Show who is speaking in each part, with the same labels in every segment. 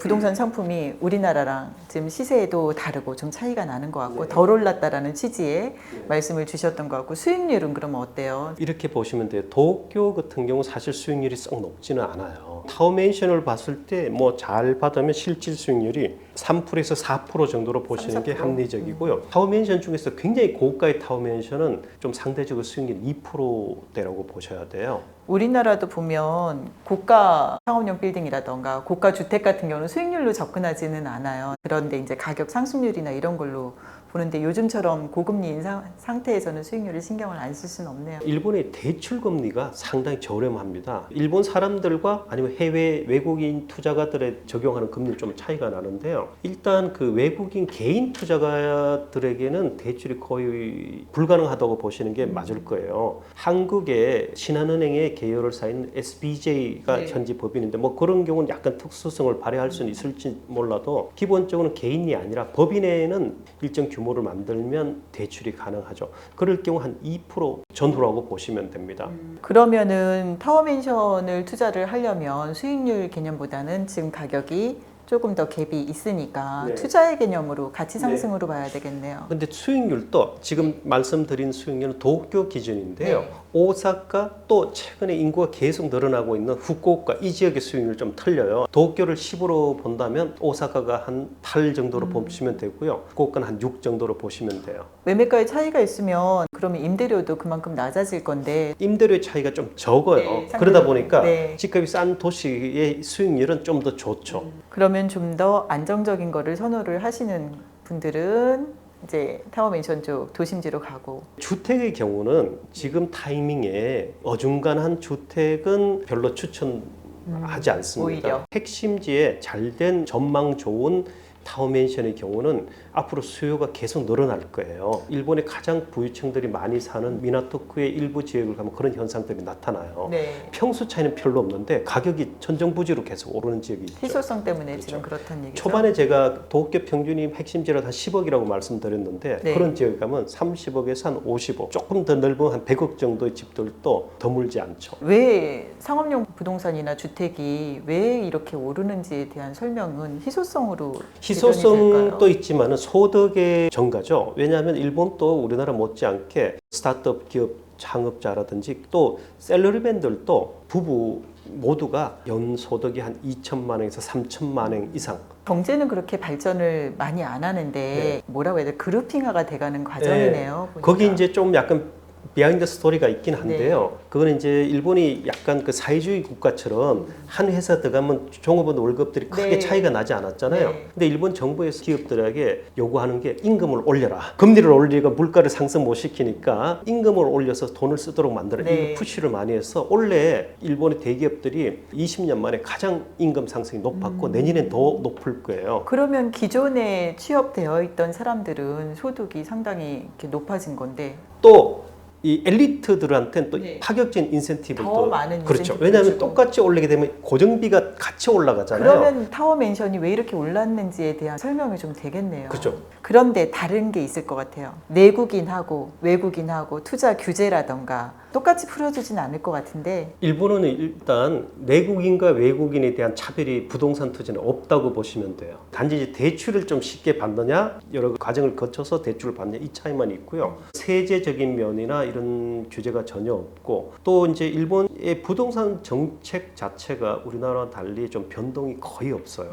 Speaker 1: 부동산 상품이 우리나라랑 지금 시세도 다르고 좀 차이가 나는 것 같고
Speaker 2: 네.
Speaker 1: 덜 올랐다라는 취지의 말씀을 주셨던 것 같고 수익률은 그러면 어때요?
Speaker 2: 이렇게 보시면 돼요. 도쿄 같은 경우 사실 수익률이 썩 높지는 않아요. 타워맨션을 봤을 때 뭐 잘 받으면 실질 수익률이 3%에서 4% 정도로 보시는
Speaker 1: 3,
Speaker 2: 게
Speaker 1: 4%?
Speaker 2: 합리적이고요. 타워맨션 중에서 굉장히 고가의 타워맨션은 좀 상대적으로 수익률 2%대라고 보셔야 돼요.
Speaker 1: 우리나라도 보면 고가 상업용 빌딩이라던가 고가 주택 같은 경우는 수익률로 접근하지는 않아요. 그런데 이제 가격 상승률이나 이런 걸로 보는데 요즘처럼 고금리인 상태에서는 수익률을 신경을 안 쓸 수는 없네요.
Speaker 2: 일본의 대출 금리가 상당히 저렴합니다. 일본 사람들과 아니면 해외 외국인 투자가들에 적용하는 금리는 좀 차이가 나는데요. 일단 그 외국인 개인 투자가들에게는 대출이 거의 불가능하다고 보시는 게 맞을 거예요. 한국의 신한은행의 계열을 쌓인 SBJ가
Speaker 1: 네.
Speaker 2: 현지 법인인데 뭐 그런 경우는 약간 특수성을 발휘할 수는 있을지 몰라도 기본적으로는 개인이 아니라 법인에는 일정 규모를 만들면 대출이 가능하죠. 그럴 경우 한 2% 전후라고 보시면 됩니다.
Speaker 1: 그러면은 타워맨션을 투자를 하려면 수익률 개념보다는 지금 가격이 조금 더 갭이 있으니까
Speaker 2: 네.
Speaker 1: 투자의 개념으로 가치 상승으로 봐야 되겠네요.
Speaker 2: 근데 수익률도 지금 말씀드린 수익률은 도쿄 기준인데요.
Speaker 1: 네.
Speaker 2: 오사카 또 최근에 인구가 계속 늘어나고 있는 후쿠오카 이 지역의 수익률 좀 틀려요. 도쿄를 10으로 본다면 오사카가 한 8 정도로 보시면 되고요. 후쿠오카는 한 6 정도로 보시면 돼요.
Speaker 1: 매매가의 차이가 있으면 그러면 임대료도 그만큼 낮아질 건데
Speaker 2: 임대료의 차이가 좀 적어요.
Speaker 1: 네,
Speaker 2: 그러다 보니까
Speaker 1: 네.
Speaker 2: 집값이 싼 도시의 수익률은 좀 더 좋죠.
Speaker 1: 그러면 좀 더 안정적인 거를 선호를 하시는 분들은 이제 타워맨션 쪽 도심지로 가고
Speaker 2: 주택의 경우는 지금 타이밍에 어중간한 주택은 별로 추천하지 않습니다.
Speaker 1: 오히려.
Speaker 2: 핵심지에 잘된 전망 좋은 타워맨션의 경우는 앞으로 수요가 계속 늘어날 거예요. 일본의 가장 부유층들이 많이 사는 미나토쿠의 일부 지역을 가면 그런 현상들이 나타나요.
Speaker 1: 네.
Speaker 2: 평수 차이는 별로 없는데 가격이 천정부지로 계속 오르는 지역이 있죠.
Speaker 1: 희소성 때문에
Speaker 2: 그렇죠.
Speaker 1: 지금 그렇다는 얘기죠.
Speaker 2: 초반에 제가 도쿄 평균이 핵심지로 한 10억이라고 말씀드렸는데
Speaker 1: 네.
Speaker 2: 그런 지역에 가면 30억에서 한 50억 조금 더 넓은 한 100억 정도의 집들도 드물지 않죠.
Speaker 1: 왜 상업용 부동산이나 주택이 왜 이렇게 오르는지에 대한 설명은 희소성으로
Speaker 2: 희소성도 있지만 소득의 증가죠. 왜냐하면 일본도 우리나라 못지않게 스타트업 기업 창업자라든지 또 셀러리맨들도 부부 모두가 연소득이 한 2천만 원에서 3천만 원 이상.
Speaker 1: 경제는 그렇게 발전을 많이 안 하는데
Speaker 2: 네.
Speaker 1: 뭐라고 해야 돼? 그룹핑화가 돼가는 과정이네요. 보니까.
Speaker 2: 거기 이제 좀 약간 비하인드 스토리가 있긴 한데요. 그거는 이제 일본이 약간 그 사회주의 국가처럼 한 회사 들어가면 종업원 월급들이 크게
Speaker 1: 네.
Speaker 2: 차이가 나지 않았잖아요.
Speaker 1: 네.
Speaker 2: 근데 일본 정부에서 기업들에게 요구하는 게 임금을 올려라. 금리를 올리고 물가를 상승 못 시키니까 임금을 올려서 돈을 쓰도록 만들어.
Speaker 1: 네.
Speaker 2: 이 푸시를 많이 해서 원래 일본의 대기업들이 20년 만에 가장 임금 상승이 높았고 내년엔 더 높을 거예요.
Speaker 1: 그러면 기존에 취업되어 있던 사람들은 소득이 상당히 이렇게 높아진 건데
Speaker 2: 또 이 엘리트들한테는 또
Speaker 1: 네.
Speaker 2: 파격적인 인센티브를
Speaker 1: 더
Speaker 2: 또
Speaker 1: 많은
Speaker 2: 그렇죠.
Speaker 1: 인센티브를
Speaker 2: 왜냐하면
Speaker 1: 주고.
Speaker 2: 똑같이 올리게 되면 고정비가 같이 올라가잖아요.
Speaker 1: 그러면 타워맨션이 왜 이렇게 올랐는지에 대한 설명이 좀 되겠네요.
Speaker 2: 그렇죠.
Speaker 1: 그런데 다른 게 있을 것 같아요. 내국인하고 외국인하고 투자 규제라던가 똑같이 풀어주진 않을 것 같은데
Speaker 2: 일본은 일단 내국인과 외국인에 대한 차별이 부동산 투자는 없다고 보시면 돼요. 단지 이제 대출을 좀 쉽게 받느냐 여러 과정을 거쳐서 대출을 받느냐 이 차이만 있고요. 세제적인 면이나 이런 규제가 전혀 없고 또 이제 일본의 부동산 정책 자체가 우리나라와 달리 좀 변동이 거의 없어요.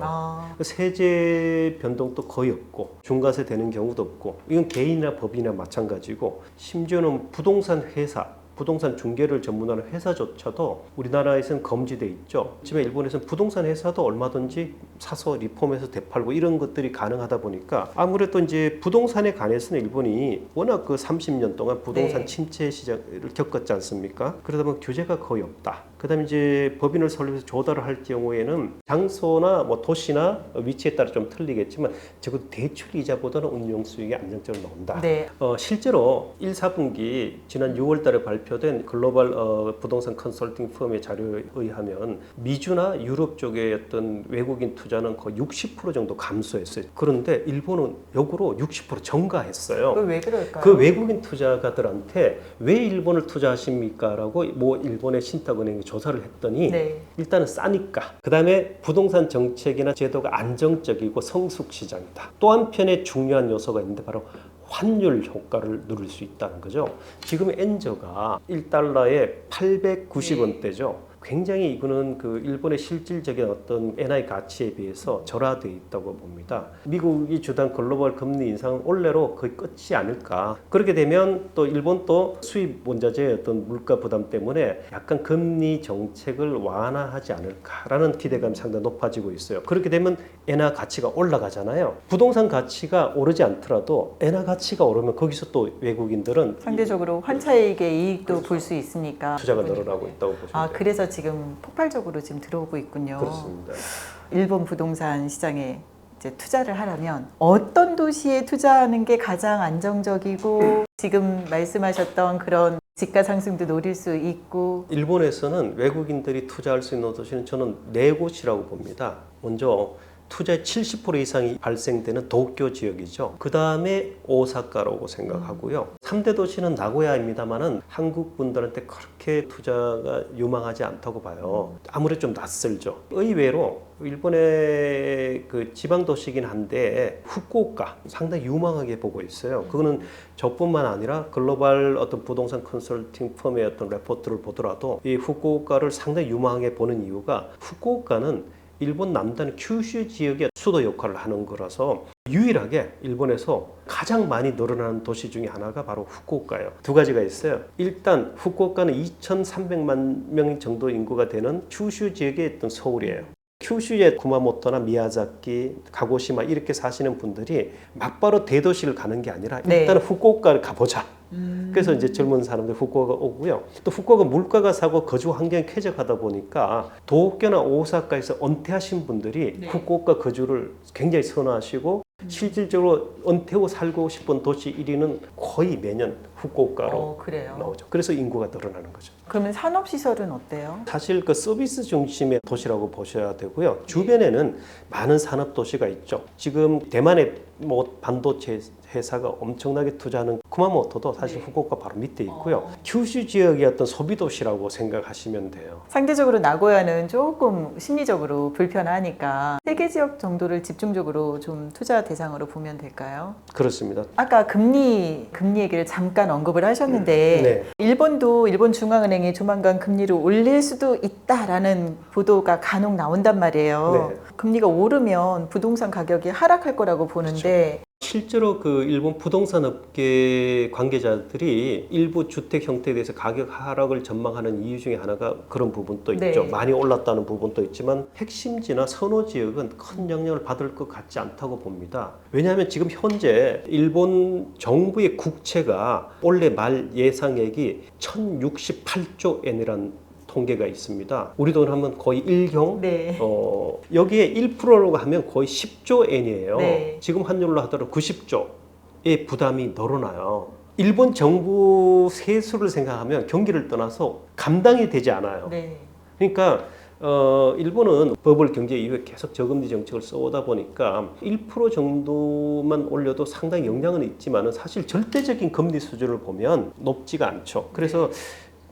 Speaker 2: 세제 변동도 거의 없고 중과세 되는 경우도 없고 이건 개인이나 법인이나 마찬가지고 심지어는 부동산 회사 부동산 중개를 전문하는 회사조차도 우리나라에서는 금지돼 있죠. 하지만 일본에서는 부동산 회사도 얼마든지 사서 리폼해서 되팔고 이런 것들이 가능하다 보니까 아무래도 이제 부동산에 관해서는 일본이 워낙 그 30년 동안 부동산
Speaker 1: 네.
Speaker 2: 침체 시장을 겪었지 않습니까? 그러다 보면 규제가 거의 없다. 그다음에 이제 법인을 설립해서 조달을 할 경우에는 장소나 뭐 도시나 위치에 따라 좀 틀리겠지만 적어도 대출 이자보다는 운용 수익이 안정적으로 나온다.
Speaker 1: 네.
Speaker 2: 실제로 1, 4분기 지난 6월 달에 발표된 글로벌 부동산 컨설팅 펌의 자료에 의하면 미주나 유럽 쪽의 어떤 외국인 투자는 거의 60% 정도 감소했어요. 그런데 일본은 역으로 60% 증가했어요.
Speaker 1: 그걸 왜 그럴까요?
Speaker 2: 그 외국인 투자가들한테 왜 일본을 투자하십니까? 라고 뭐 일본의 신탁은행이 조사를 했더니
Speaker 1: 네.
Speaker 2: 일단은 싸니까. 그 다음에 부동산 정책이나 제도가 안정적이고 성숙 시장이다. 또 한편에 중요한 요소가 있는데 바로 환율 효과를 누릴 수 있다는 거죠. 지금 엔저가 1달러에 890원대죠. 굉장히 이거는 그 일본의 실질적인 어떤 엔화의 가치에 비해서 절하되어 있다고 봅니다. 미국이 주단 글로벌 금리 인상 올해로 거의 끝이 아닐까. 그렇게 되면 또 일본도 수입 원자재의 어떤 물가 부담 때문에 약간 금리 정책을 완화하지 않을까라는 기대감이 상당히 높아지고 있어요. 그렇게 되면 엔화 가치가 올라가잖아요. 부동산 가치가 오르지 않더라도 엔화 가치가 오르면 거기서 또 외국인들은
Speaker 1: 상대적으로 환차익의 이익도 볼 수 있으니까
Speaker 2: 투자가 늘어나고 있다고 보시면 돼요.
Speaker 1: 그래서 지금 폭발적으로 지금 들어오고 있군요.
Speaker 2: 그렇습니다.
Speaker 1: 일본 부동산 시장에 이제 투자를 하려면 어떤 도시에 투자하는 게 가장 안정적이고 지금 말씀하셨던 그런 집가 상승도 노릴 수 있고
Speaker 2: 일본에서는 외국인들이 투자할 수 있는 도시는 저는 네 곳이라고 봅니다. 먼저 투자의 70% 이상이 발생되는 도쿄 지역이죠. 그 다음에 오사카라고 생각하고요. 3대 도시는 나고야입니다만은 한국 분들한테 그렇게 투자가 유망하지 않다고 봐요. 아무래도 좀 낯설죠. 의외로 일본의 그 지방 도시긴 한데 후쿠오카 상당히 유망하게 보고 있어요. 그거는 저뿐만 아니라 글로벌 어떤 부동산 컨설팅 펌의 어떤 레포트를 보더라도 이 후쿠오카를 상당히 유망하게 보는 이유가 후쿠오카는 일본 남단 큐슈 지역의 수도 역할을 하는 거라서 유일하게 일본에서 가장 많이 늘어나는 도시 중에 하나가 바로 후쿠오카예요. 두 가지가 있어요. 일단 후쿠오카는 2,300만 명 정도 인구가 되는 큐슈 지역의 어떤 서울이에요. 큐슈의 구마모토나 미야자키, 가고시마 이렇게 사시는 분들이 막바로 대도시를 가는 게 아니라 일단 후쿠오카를 가보자. 그래서 이제 젊은 사람들 후쿠오카 오고요. 또 후쿠오카 물가가 싸고 거주 환경이 쾌적하다 보니까 도쿄나 오사카에서 은퇴하신 분들이 후쿠오카 거주를 굉장히 선호하시고 실질적으로 은퇴 후 살고 싶은 도시 1위는 거의 매년 후쿠오카로
Speaker 1: 그래요.
Speaker 2: 나오죠. 그래서 인구가 늘어나는 거죠.
Speaker 1: 그러면 산업시설은 어때요?
Speaker 2: 사실 그 서비스 중심의 도시라고 보셔야 되고요. 주변에는 많은 산업 도시가 있죠. 지금 대만의 뭐 반도체 회사가 엄청나게 투자하는 쿠마모토도 사실 후쿠오카 바로 밑에 있고요. 큐슈 지역의 어떤 소비 도시라고 생각하시면 돼요.
Speaker 1: 상대적으로 나고야는 조금 심리적으로 불편하니까 세 개 지역 정도를 집중적으로 좀 투자 대상으로 보면 될까요?
Speaker 2: 그렇습니다.
Speaker 1: 아까 금리 얘기를 잠깐 언급을 하셨는데
Speaker 2: 네.
Speaker 1: 일본 중앙은행이 조만간 금리를 올릴 수도 있다라는 보도가 간혹 나온단 말이에요.
Speaker 2: 네.
Speaker 1: 금리가 오르면 부동산 가격이 하락할 거라고 보는데
Speaker 2: 실제로 그 일본 부동산 업계 관계자들이 일부 주택 형태에 대해서 가격 하락을 전망하는 이유 중에 하나가 그런 부분도 있죠. 많이 올랐다는 부분도 있지만 핵심지나 선호 지역은 큰 영향을 받을 것 같지 않다고 봅니다. 왜냐하면 지금 현재 일본 정부의 국채가 올해 말 예상액이 1068조 엔이란 통계가 있습니다. 우리 돈 하면 거의 1경. 여기에 1%라고 하면 거의 10조 엔이에요. 지금 환율로 하더라도 90조의 부담이 늘어나요. 일본 정부 세수를 생각하면 경기를 떠나서 감당이 되지 않아요. 그러니까 일본은 버블 경제 이후에 계속 저금리 정책을 써오다 보니까 1% 정도만 올려도 상당히 영향은 있지만 사실 절대적인 금리 수준을 보면 높지가 않죠. 그래서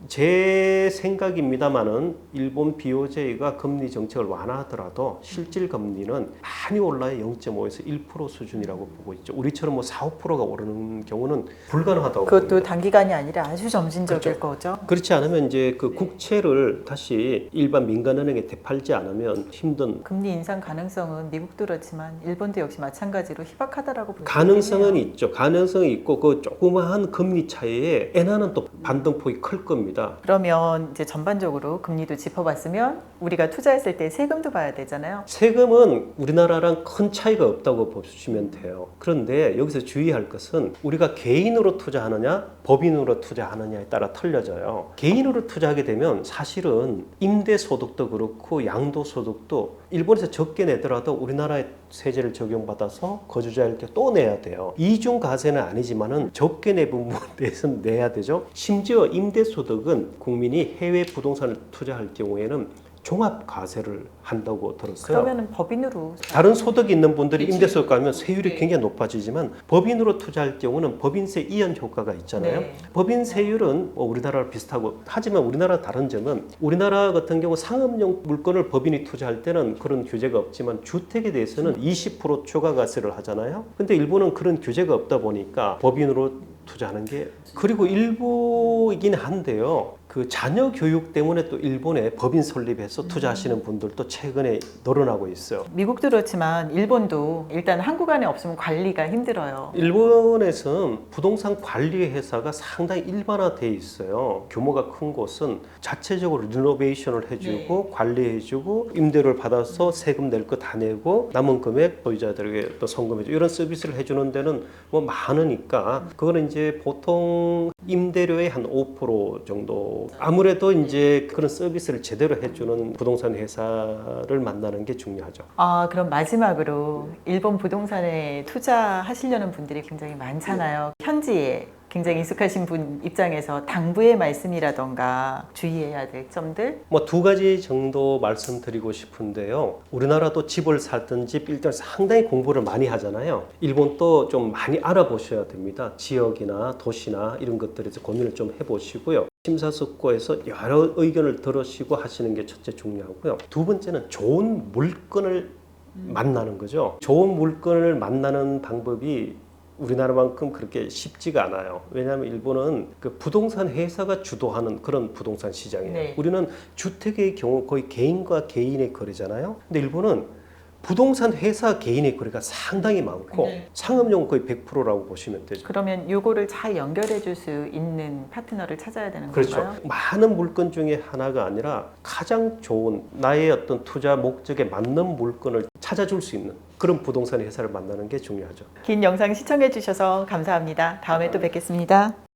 Speaker 2: 제 생각입니다만은 일본 BOJ가 금리 정책을 완화하더라도 실질 금리는 많이 올라야 0.5에서 1% 수준이라고 보고 있죠. 우리처럼 뭐 4, 5%가 오르는 경우는 불가능하다고
Speaker 1: 그것도
Speaker 2: 봅니다.
Speaker 1: 단기간이 아니라 아주 점진적일 거죠.
Speaker 2: 그렇지 않으면 이제 그 국채를 다시 일반 민간은행에 되팔지 않으면 힘든
Speaker 1: 금리 인상 가능성은 미국도 그렇지만 일본도 역시 마찬가지로 희박하다라고 볼 수
Speaker 2: 가능성은
Speaker 1: 있겠네요.
Speaker 2: 있죠. 가능성이 있고 그 조그마한 금리 차이에 엔화는 또 반등폭이 클 겁니다.
Speaker 1: 그러면 이제 전반적으로 금리도 짚어봤으면 우리가 투자했을 때 세금도 봐야 되잖아요.
Speaker 2: 세금은 우리나라랑 큰 차이가 없다고 보시면 돼요. 그런데 여기서 주의할 것은 우리가 개인으로 투자하느냐 법인으로 투자하느냐에 따라 틀려져요. 개인으로 투자하게 되면 사실은 임대소득도 그렇고 양도소득도 일본에서 적게 내더라도 우리나라의 세제를 적용받아서 거주자에게 또 내야 돼요. 이중과세는 아니지만은 적게 내 부분에 대해서는 내야 되죠. 심지어 임대소득은 국민이 해외 부동산을 투자할 경우에는 종합 과세를 한다고 들었어요.
Speaker 1: 그러면은 법인으로
Speaker 2: 다른 소득이 있는 분들이
Speaker 1: 그치.
Speaker 2: 임대소득 가면 세율이
Speaker 1: 네.
Speaker 2: 굉장히 높아지지만 법인으로 투자할 경우는 법인세 이연 효과가 있잖아요.
Speaker 1: 네.
Speaker 2: 법인 세율은 뭐 우리나라랑 비슷하고 하지만 우리나라 다른 점은 우리나라 같은 경우 상업용 물건을 법인이 투자할 때는 그런 규제가 없지만 주택에 대해서는 20% 초과 과세를 하잖아요. 근데 일본은 그런 규제가 없다 보니까 법인으로 투자하는 게 그리고 일부이긴 한데요. 그 자녀 교육 때문에 또 일본에 법인 설립해서 투자하시는 분들도 최근에 늘어나고 있어요.
Speaker 1: 미국도 그렇지만 일본도 일단 한국 안에 없으면 관리가 힘들어요.
Speaker 2: 일본에서는 부동산 관리 회사가 상당히 일반화돼 있어요. 규모가 큰 곳은 자체적으로 리노베이션을 해주고 관리해주고 임대료를 받아서 세금 낼 거 다 내고 남은 금액 소유자들에게 또 송금해주고 이런 서비스를 해주는 데는 뭐 많으니까 그거는 이제 보통 임대료의 한 5% 정도 아무래도 이제 그런 서비스를 제대로 해주는 부동산 회사를 만나는 게 중요하죠.
Speaker 1: 아, 그럼 마지막으로 일본 부동산에 투자하시려는 분들이 굉장히 많잖아요. 현지에 굉장히 익숙하신 분 입장에서 당부의 말씀이라던가 주의해야 될 점들?
Speaker 2: 뭐 두 가지 정도 말씀드리고 싶은데요. 우리나라도 집을 살든지 일단 상당히 공부를 많이 하잖아요. 일본도 좀 많이 알아보셔야 됩니다. 지역이나 도시나 이런 것들에서 고민을 좀 해보시고요. 심사숙고해서 여러 의견을 들으시고 하시는 게 첫째 중요하고요. 두 번째는 좋은 물건을 만나는 거죠. 좋은 물건을 만나는 방법이 우리나라만큼 그렇게 쉽지가 않아요. 왜냐하면 일본은 그 부동산 회사가 주도하는 그런 부동산 시장이에요.
Speaker 1: 네.
Speaker 2: 우리는 주택의 경우 거의 개인과 개인의 거래잖아요. 근데 일본은 부동산 회사 개인의 거래가 상당히 많고
Speaker 1: 네.
Speaker 2: 상업용 거의 100%라고 보시면 되죠.
Speaker 1: 그러면 요거를 잘 연결해 줄 수 있는 파트너를 찾아야 되는
Speaker 2: 그렇죠.
Speaker 1: 건가요?
Speaker 2: 많은 물건 중에 하나가 아니라 가장 좋은 나의 어떤 투자 목적에 맞는 물건을 찾아줄 수 있는 그런 부동산 회사를 만나는 게 중요하죠.
Speaker 1: 긴 영상 시청해 주셔서 감사합니다. 다음에 또 뵙겠습니다.